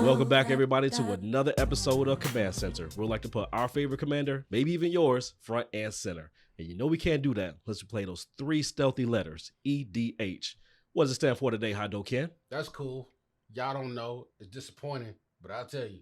Welcome back, everybody, to another episode of Command Center. We'd like to put our favorite commander, maybe even yours, front and center. And you know we can't do that unless we play those three stealthy letters, EDH. What does it stand for today, Hadoken? That's cool. Y'all don't know. It's disappointing, but I'll tell you.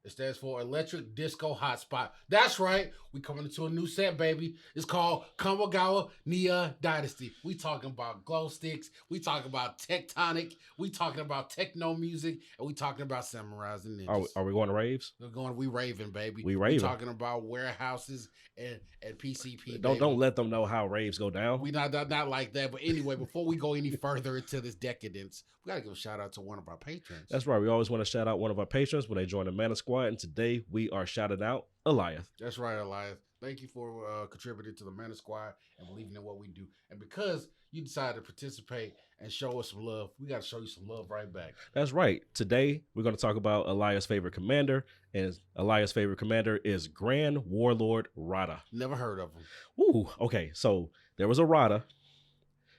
It stands for Electric Disco Hotspot. That's right. We coming into a new set, baby. It's called Kamigawa Neon Dynasty. We talking about glow sticks. We talking about tectonic. We talking about techno music. And we talking about samurais and ninjas. Are we going to raves? We raving, baby. We raving. We talking about warehouses and PCP. Don't let them know how raves go down. We not like that. But anyway, before we go any further into this decadence, we got to give a shout out to one of our patrons. That's right. We always want to shout out one of our patrons when they join the Mana Squad. And today we are shouting out Elias. That's right, Elias. Thank you for contributing to the Mana Squad and believing in what we do. And because you decided to participate and show us some love, we got to show you some love right back. That's right. Today we're going to talk about Elias' favorite commander. And Elias' favorite commander is Grand Warlord Rada. Never heard of him. Ooh, okay. So there was a Rada,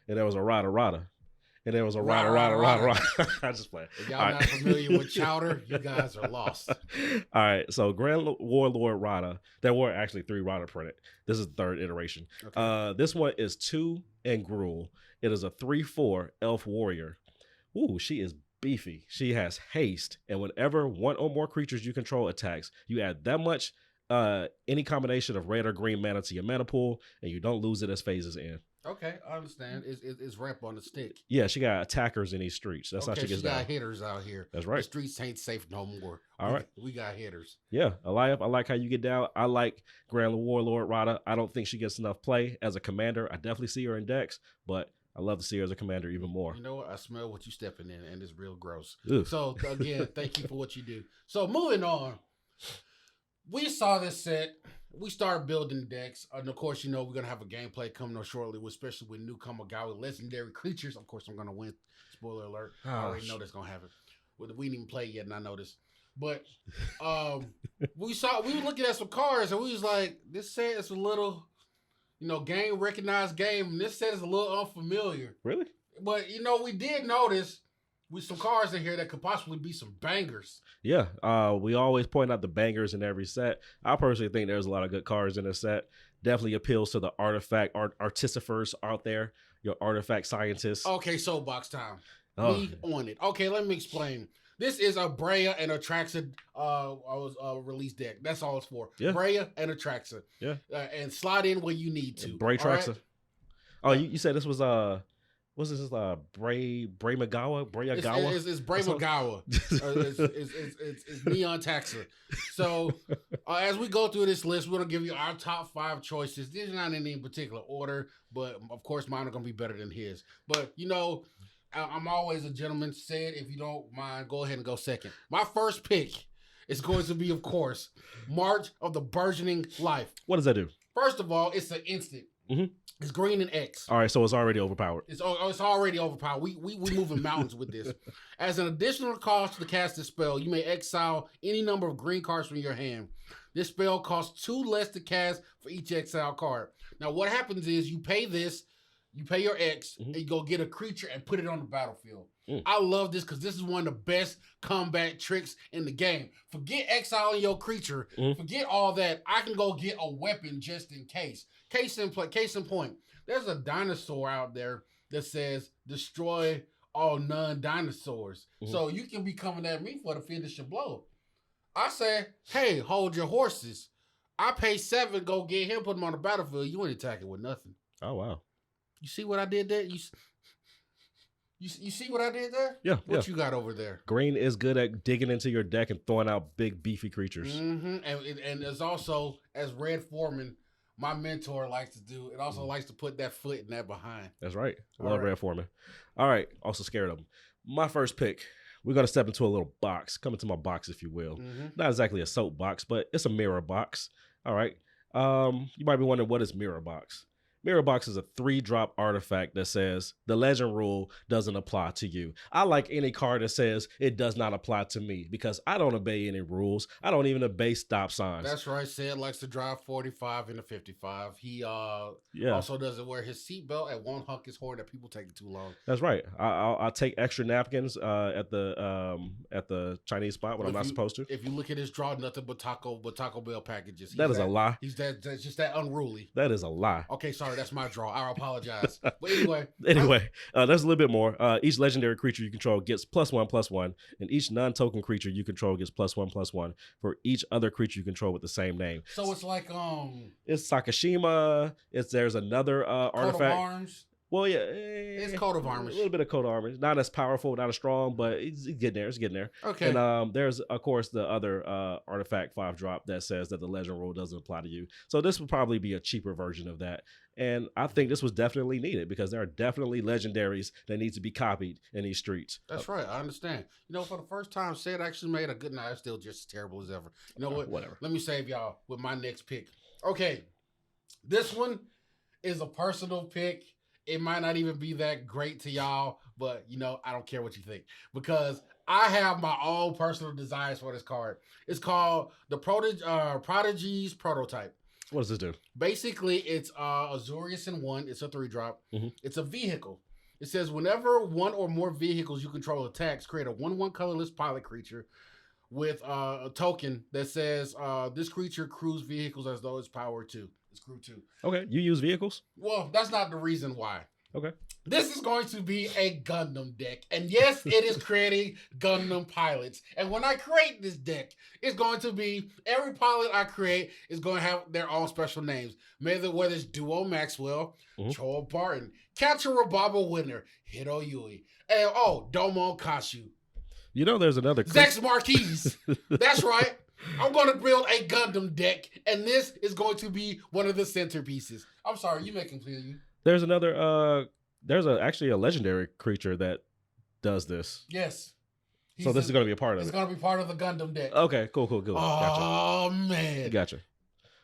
and there was a Rada. And there was a Rada. I just playing. If y'all not familiar with Chowder, you guys are lost. All right. So Grand Warlord Rada. There were actually 3 Rada printed. This is the 3rd iteration. Okay. This one is 2 and Gruel. It is a 3/4 elf warrior. Ooh, she is beefy. She has haste. And whenever one or more creatures you control attacks, you add that much any combination of red or green mana to your mana pool, and you don't lose it as phases in. Okay, I understand. It's ramp on the stick. Yeah, she got attackers in these streets. That's how she gets down. She got hitters out here. That's right. The streets ain't safe no more. All right. We got hitters. Yeah, Elias, I like how you get down. I like Grand Warlord Rada. I don't think she gets enough play as a commander. I definitely see her in decks, but I love to see her as a commander even more. You know what? I smell what you stepping in, and it's real gross. Ugh. So, again, thank you for what you do. So, moving on. We saw this set. We started building decks. And of course, you know, we're going to have a gameplay coming up shortly, especially with new Kamigawa legendary creatures. Of course, I'm going to win. Spoiler alert. I already know that's going to happen. We didn't even play yet, and I know this. But we were looking at some cards, and we was like, this set is a little, game recognized game. And this set is a little unfamiliar. Really? But, we did notice with some cards in here that could possibly be some bangers. Yeah, we always point out the bangers in every set. I personally think there's a lot of good cards in this set. Definitely appeals to the artifact artificers out there, your artifact scientists. Okay, soapbox time. Me on it. Okay, let me explain. This is a Brea and Atraxa release deck. That's all it's for. Yeah. Brea and Atraxa. Yeah. And slide in when you need to. Brea-Traxa. Right? Oh, you said this was what's this? Kamigawa? It's Kamigawa. It's Neon Taxa. So as we go through this list, we're gonna give you our top 5 choices. These are not in any particular order, but of course mine are gonna be better than his. But I'm always a gentleman. Said if you don't mind, go ahead and go second. My first pick is going to be, of course, March of the Burgeoning Life. What does that do? First of all, it's an instant. Mm-hmm. It's green and X. All right, so it's already overpowered. It's already overpowered. We moving mountains with this. As an additional cost to cast this spell, you may exile any number of green cards from your hand. This spell costs 2 less to cast for each exile card. Now, what happens is you pay this, you pay your X, and you go get a creature and put it on the battlefield. I love this because this is one of the best combat tricks in the game. Forget exiling your creature. Forget all that. I can go get a weapon just in case. Case in point, there's a dinosaur out there that says destroy all non-dinosaurs. So you can be coming at me for the finish your blow. I say, hey, hold your horses. I pay 7, go get him, put him on the battlefield. You ain't attacking with nothing. Oh, wow. You see what I did there? You see what I did there? Yeah. What you got over there? Green is good at digging into your deck and throwing out big, beefy creatures. Mm-hmm. And there's also, as Red Foreman, my mentor, likes to do, it also likes to put that foot in that behind. That's right. Love Red Foreman. All right. Also scared of him. My first pick, we're going to step into a little box. Come into my box, if you will. Not exactly a soap box, but it's a mirror box. All right. You might be wondering, what is mirror box? Mirror Box is a 3-drop artifact that says the legend rule doesn't apply to you. I like any card that says it does not apply to me because I don't obey any rules. I don't even obey stop signs. That's right. Sid likes to drive 45 into 55. He Yeah. also doesn't wear his seatbelt and won't honk his horn that people take too long. That's right. I'll take extra napkins at the Chinese spot when I'm not supposed to. If you look at his draw, nothing but Taco Bell packages. That is a lie. That's just that unruly. That is a lie. Okay, sorry, that's my draw. I apologize. But anyway. There's a little bit more. Each legendary creature you control gets +1/+1, and each non-token creature you control gets +1/+1 for each other creature you control with the same name. So it's like it's Sakashima. There's another artifact. Coat of Arms. Well, yeah, it's Coat of Arms. A little bit of Coat of Arms. Not as powerful, not as strong, but it's getting there. It's getting there. Okay. And there's of course the other artifact 5-drop that says that the legend rule doesn't apply to you. So this would probably be a cheaper version of that. And I think this was definitely needed because there are definitely legendaries that need to be copied in these streets. That's right. I understand. You know, for the first time, Sid actually made a good night. It's still just as terrible as ever. You know what? Whatever. Let me save y'all with my next pick. Okay. This one is a personal pick. It might not even be that great to y'all, but, you know, I don't care what you think because I have my own personal desires for this card. It's called the Prodigy's Prototype. What does this do? Basically, it's Azorius in 1. It's a 3-drop. Mm-hmm. It's a vehicle. It says whenever one or more vehicles you control attacks, create a 1/1 colorless pilot creature with a token that says this creature crews vehicles as though it's power 2. It's crew 2. Okay, you use vehicles? Well, that's not the reason why. Okay. This is going to be a Gundam deck. And yes, it is creating Gundam pilots. And when I create this deck, it's going to be every pilot I create is going to have their own special names. Whether it's Duo Maxwell, Choa Barton, Catcher Rababa Winner, Hiro Yui, and Domo Kashu. You know there's another... Zex Marquise. That's right. I'm going to build a Gundam deck, and this is going to be one of the centerpieces. I'm sorry, you make him clear you. There's another, actually a legendary creature that does this. Yes. So this is going to be a part of it. It's going to be part of the Gundam deck. Okay, cool. Gotcha. Oh, man. Gotcha.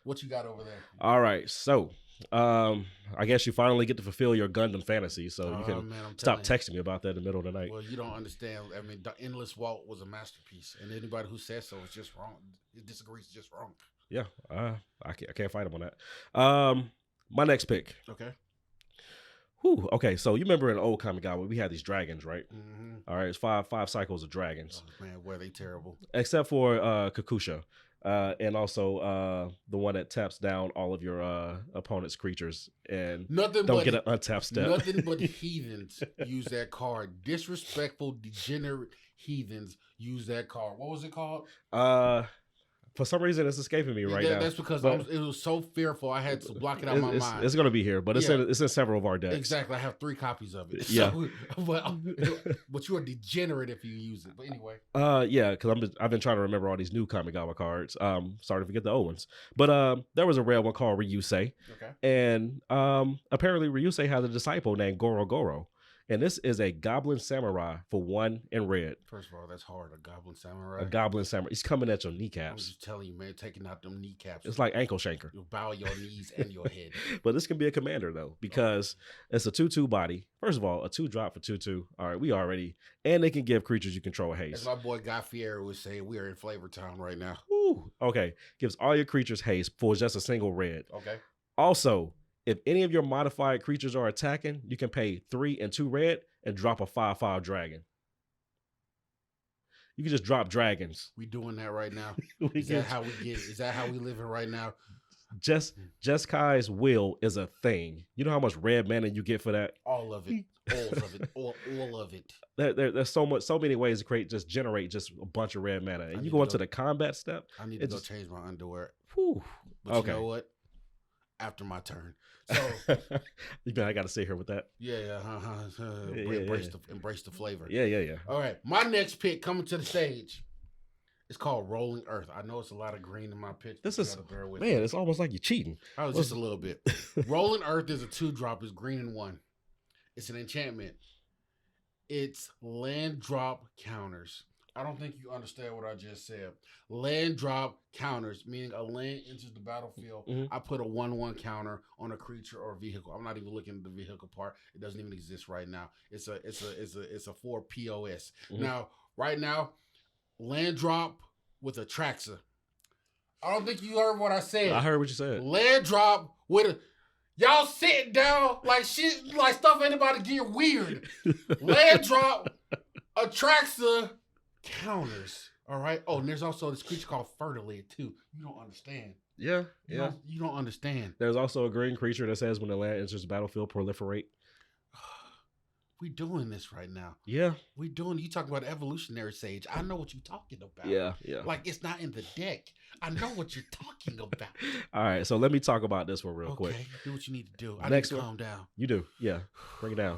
What you got over there? All right, so I guess you finally get to fulfill your Gundam fantasy, so you can stop texting me about that in the middle of the night. Well, you don't understand. I mean, the Endless Waltz was a masterpiece, and anybody who says so is just wrong. It disagrees is just wrong. Yeah, I can't fight him on that. My next pick. Okay. Whew, okay, so you remember in old Kamigawa, we had these dragons, right? Mm-hmm. All right, it's five cycles of dragons. Oh, man, were they terrible? Except for Kakusha. And also the one that taps down all of your opponent's creatures and don't get an untapped step. Nothing but heathens use that card. Disrespectful, degenerate heathens use that card. What was it called? For some reason, it's escaping me right now. That's because it was so fearful. I had to block it out of my mind. It's going to be here, but it's in several of our decks. Exactly. I have 3 copies of it. Yeah. So, but you're a degenerate if you use it. But anyway. Yeah, because I've been trying to remember all these new Kamigawa cards. Sorry to forget the old ones. But there was a rare one called Ryusei. Okay. And apparently Ryusei has a disciple named Goro Goro. And this is a Goblin Samurai for 1 in red. First of all, that's hard. A Goblin Samurai? A Goblin Samurai. He's coming at your kneecaps. I'm just telling you, man, taking out them kneecaps. It's like ankle shanker. You'll bow your knees and your head. But this can be a commander, though, because it's a 2/2 body. First of all, a 2-drop for 2/2. All right, and they can give creatures you control haste. As my boy Guy Fieri would say, we are in Flavor Town right now. Ooh, okay. Gives all your creatures haste for just a single red. Okay. Also, if any of your modified creatures are attacking, you can pay 3 and 2 red and drop a 5/5 dragon. You can just drop dragons. We doing that right now. Is that how we living right now? Jeskai's will is a thing. You know how much red mana you get for that? All of it. All of it. There's so many ways to generate a bunch of red mana. And you go into the combat step. I need to go change my underwear. Whew. But okay. You know what? After my turn. So I got to sit here with that. Embrace the flavor. Yeah. All right, my next pick coming to the stage. It's called Rolling Earth. I know it's a lot of green in my pitch. This is man. It's almost like you're cheating. I was just a little bit. Rolling Earth is a 2-drop. It's green and 1. It's an enchantment. It's land drop counters. I don't think you understand what I just said. Land drop counters, meaning a land enters the battlefield. I put a 1/1 counter on a creature or vehicle. I'm not even looking at the vehicle part. It doesn't even exist right now. It's a 4 POS. Now, right now, land drop with a Traxa. I don't think you heard what I said. I heard what you said. Land drop with a... Y'all sitting down like shit, like stuff ain't about to get weird. Land drop, Atraxa, counters. All right. Oh, and there's also this creature called Fertilid too. You don't understand. Yeah. You don't understand. There's also a green creature that says when the land enters the battlefield, proliferate. We doing this right now. Yeah. We doing. You talking about evolutionary sage? I know what you're talking about. Yeah. Like it's not in the deck. I know what you're talking about. All right, so let me talk about this one real quick. Do what you need to do. I Next need to one, calm down. You do, yeah. Bring it down.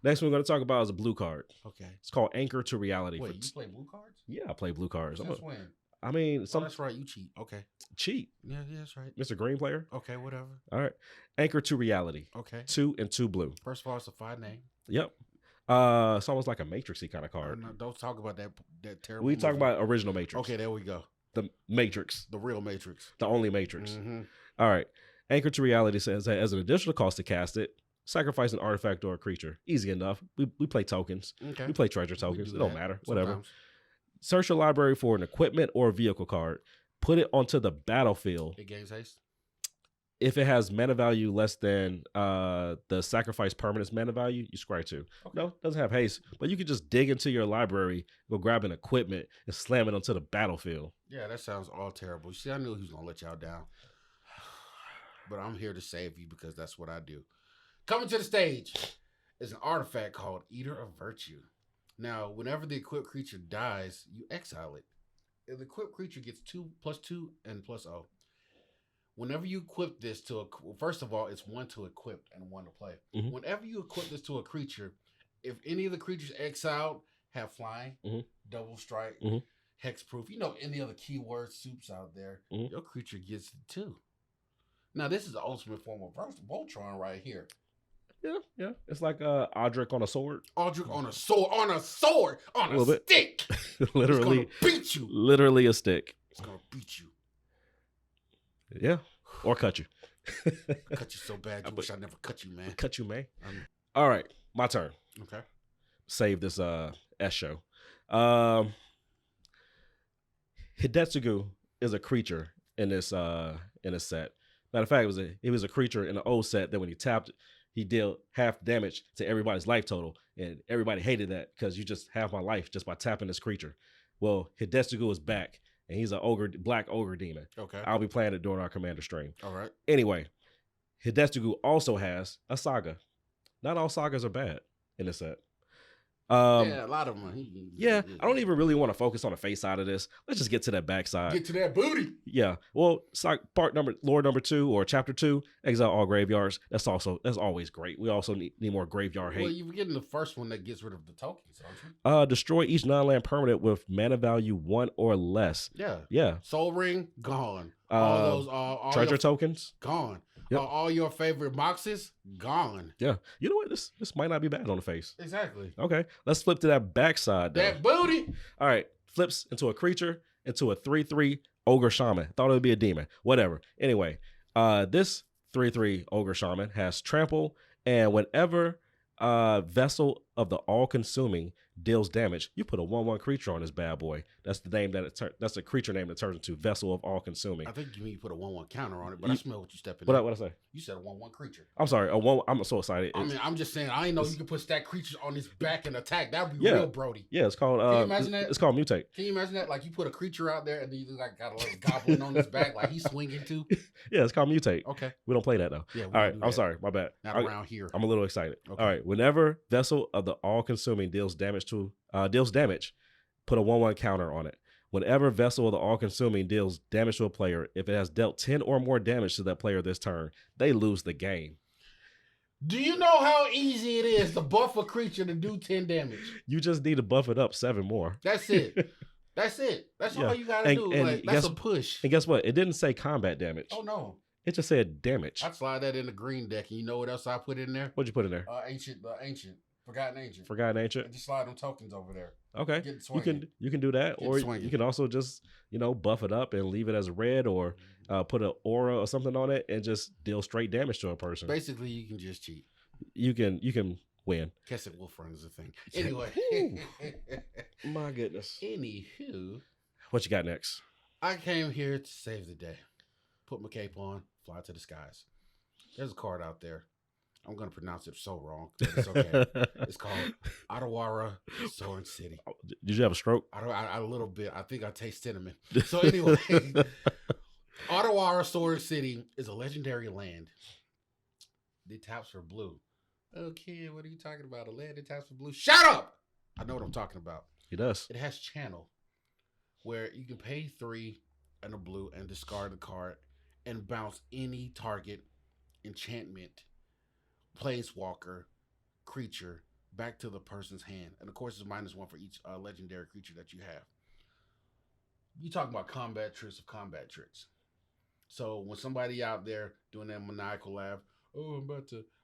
Next one we're going to talk about is a blue card. Okay. It's called Anchor to Reality. Wait, you play blue cards? Yeah, I play blue cards. Since when? I mean, that's right. You cheat. Okay. Cheat. Yeah, that's right. Mr. Green player. Okay, whatever. All right. Anchor to Reality. Okay. 2 and 2 blue. First of all, it's a 5 name. Yep. It's almost like a Matrixy kind of card. No, don't talk about that terrible. We talk about original Matrix. Okay, there we go. The Matrix. The real Matrix. The only Matrix. All right. Anchor to Reality says that as an additional cost to cast it, sacrifice an artifact or a creature. Easy enough. We play tokens. Okay. We play treasure tokens. It don't matter. Sometimes. Whatever. Search your library for an equipment or a vehicle card. Put it onto the battlefield. It gains haste. If it has mana value less than the sacrifice permanent's mana value, you scry 2. Okay. No, it doesn't have haste, but you can just dig into your library, go grab an equipment, and slam it onto the battlefield. Yeah, that sounds all terrible. See, I knew he was going to let y'all down. But I'm here to save you because that's what I do. Coming to the stage is an artifact called Eater of Virtue. Now, whenever the equipped creature dies, you exile it. If the equipped creature gets 2+2 and +0. Whenever you equip this to first of all, it's 1 to equip and 1 to play. Whenever you equip this to a creature, if any of the creatures exiled have flying, double strike, hexproof, any other keyword soups out there, your creature gets it too. Now, this is the ultimate form of Voltron right here. Yeah. It's like Audric on a sword. Audric on a sword, on a stick. Literally. It's gonna beat you. Literally a stick. It's gonna beat you. Yeah. Or cut you. Cut you so bad, you wish I never cut you, man. Cut you, man. All right. My turn. Okay. Save this S show. Hidetsugu is a creature in this set. Matter of fact, it was a creature in the old set that when he tapped, he dealt half damage to everybody's life total, and everybody hated that because you just half my life just by tapping this creature. Well, Hidetsugu is back, and he's a black ogre demon. Okay. I'll be playing it during our commander stream. All right. Anyway, Hidetsugu also has a saga. Not all sagas are bad in this set. Yeah, a lot of them. I don't even really want to focus on the face side of this. Let's just get to that back side. Get to that booty. Yeah. Well, lore number 2 or chapter 2, exile all graveyards. That's always great. We also need more graveyard hate. Well, you're getting the first one that gets rid of the tokens, aren't you? Destroy each non-land permanent with mana value 1 or less. Yeah. Soul Ring, gone. All treasure tokens, gone. Yep. All your favorite boxes, gone. Yeah. You know what? This might not be bad on the face. Exactly. Okay. Let's flip to that backside. That booty. All right. Flips into a creature, into a 3/3 ogre shaman. Thought it would be a demon. Whatever. Anyway, this 3/3 ogre shaman has trample, and whenever vessel of the all-consuming deals damage, you put a 1/1 creature on this bad boy. That's the name that's a creature name that turns into vessel of all-consuming. I think you mean you put a 1/1 counter on it, but I smell what you stepping. What I say? You said a 1/1 creature. I'm sorry, a 1. I'm so excited. I mean, I'm just saying. I didn't know you could put stack creatures on his back and attack. That would be real Brody. Yeah, it's called. Can you imagine that? It's called mutate. Can you imagine that? Like you put a creature out there and then you like got a little goblin on his back, like he's swinging too. Yeah, it's called mutate. Okay, we don't play that though. Yeah. All right, I'm sorry, my bad. Not around here. I'm a little excited. Okay. All right, whenever vessel of the all-consuming deals damage, put a 1/1 counter on it. Whenever vessel of the all-consuming deals damage to a player, if it has dealt 10 or more damage to that player this turn, they lose the game. Do you know how easy it is to buff a creature to do 10 damage? You just need to buff it up 7 more. That's it. That's it. That's all you gotta do. And that's a push. And guess what? It didn't say combat damage. Oh no. It just said damage. I'd slide that in the green deck, and you know what else I put in there? What'd you put in there? Ancient Forgotten Ancient. And just slide them tokens over there. Okay, you can do that, or you can also just buff it up and leave it as red, or put an aura or something on it and just deal straight damage to a person. Basically, you can just cheat. You can win. Kesset Wolf Run is a thing. Anyway, my goodness. Anywho, what you got next? I came here to save the day. Put my cape on, fly to the skies. There's a card out there. I'm going to pronounce it so wrong, but it's okay. It's called Otawara Soaring City. Did you have a stroke? A little bit. I think I taste cinnamon. So anyway, Otawara Soaring City is a legendary land. The taps are blue. Okay, what are you talking about? A land that taps are blue? Shut up! I know what I'm talking about. He does. It has channel, where you can pay 3 and a blue and discard the card and bounce any target enchantment, planeswalker, creature back to the person's hand. And of course, it's -1 for each legendary creature that you have. You talking about combat tricks of combat tricks. So when somebody out there doing that maniacal laugh, oh,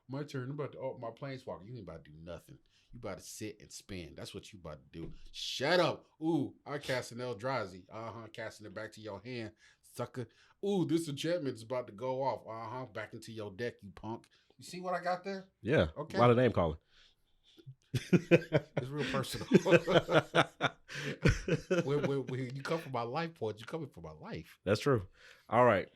my turn, I'm about to, my planeswalker, you ain't about to do nothing. You about to sit and spin. That's what you about to do. Shut up. Ooh, I cast an Eldrazi. Casting it back to your hand, sucker. Ooh, this enchantment is about to go off. Back into your deck, you punk. You see what I got there? Yeah. Okay. A lot of name calling. It's real personal. when you come for my life points, you're coming for my life. That's true. All right.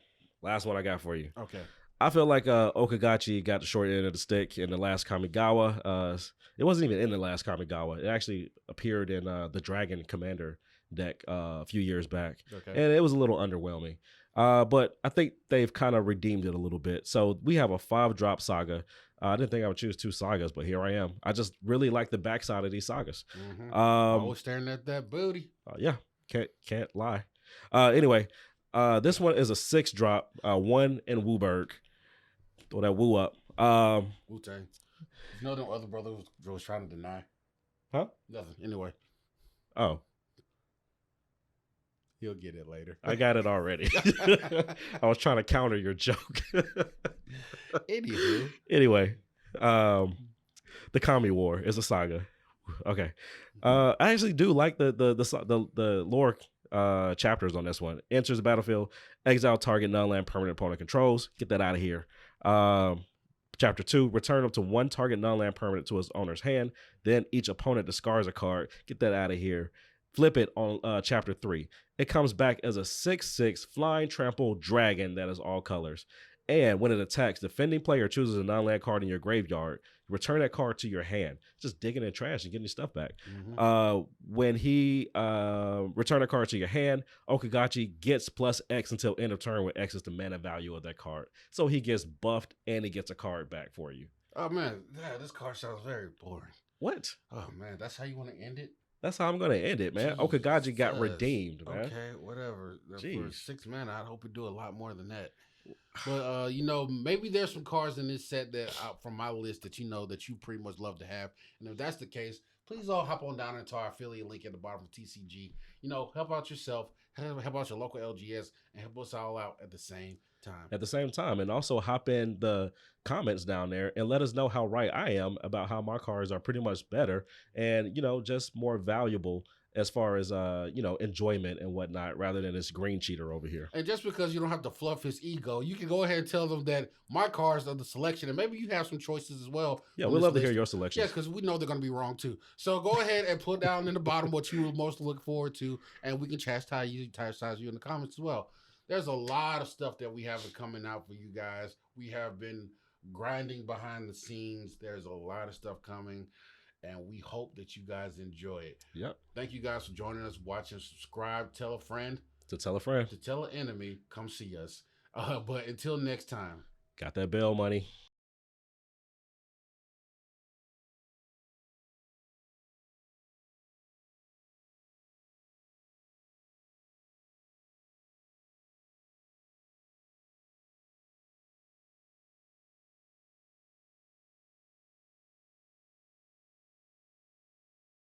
Last one I got for you. Okay. I feel like Okagachi got the short end of the stick in the last Kamigawa. It wasn't even in the last Kamigawa. It actually appeared in the Dragon Commander deck a few years back. Okay. And it was a little underwhelming. But I think they've kind of redeemed it a little bit. So we have a 5-drop saga. I didn't think I would choose 2 sagas, but here I am. I just really like the backside of these sagas. Mm-hmm. Always staring at that booty. Yeah, can't lie. Anyway, this one is a 6-drop, 1 in Wooburg. Throw that woo up. Wu-Tang. You know them other brothers was trying to deny? Huh? Nothing. Anyway. Oh. He'll get it later. I got it already. I was trying to counter your joke. Anywho. Anyway, the Kami War is a saga. Okay. I actually do like the lore chapters on this one. Enters the battlefield, exile target non-land permanent opponent controls. Get that out of here. Chapter 2, return up to 1 target non-land permanent to its owner's hand. Then each opponent discards a card. Get that out of here. Flip it on chapter 3. It comes back as a 6/6 flying trample dragon that is all colors. And when it attacks, defending player chooses a non-land card in your graveyard. Return that card to your hand. Just digging in trash and getting your stuff back. Mm-hmm. When he return a card to your hand, Okagachi gets +X until end of turn, where X is the mana value of that card. So he gets buffed and he gets a card back for you. Oh man, this card sounds very boring. What? Oh man, that's how you want to end it? That's how I'm going to end it, man. Jesus. Okagachi got redeemed, man. Okay, whatever. Jeez. For 6 mana, I'd hope we do a lot more than that. But maybe there's some cards in this set that from my list that that you pretty much love to have. And if that's the case, please all hop on down into our affiliate link at the bottom of TCG. Help out yourself, help out your local LGS, and help us all out at the same time. At the same time, and also hop in the comments down there and let us know how right I am about how my cards are pretty much better and just more valuable as far as enjoyment and whatnot, rather than this green cheater over here. And just because you don't have to fluff his ego, you can go ahead and tell them that my cards are the selection, and maybe you have some choices as well. Yeah, we'd love to hear your selections. Yeah, because we know they're going to be wrong too. So go ahead and put down in the bottom what you would most look forward to, and we can chastise you in the comments as well. There's a lot of stuff that we have coming out for you guys. We have been grinding behind the scenes. There's a lot of stuff coming, and we hope that you guys enjoy it. Yep. Thank you guys for joining us, watching, subscribe, tell a friend. To tell a friend. To tell an enemy, come see us. But until next time. Got that bell money.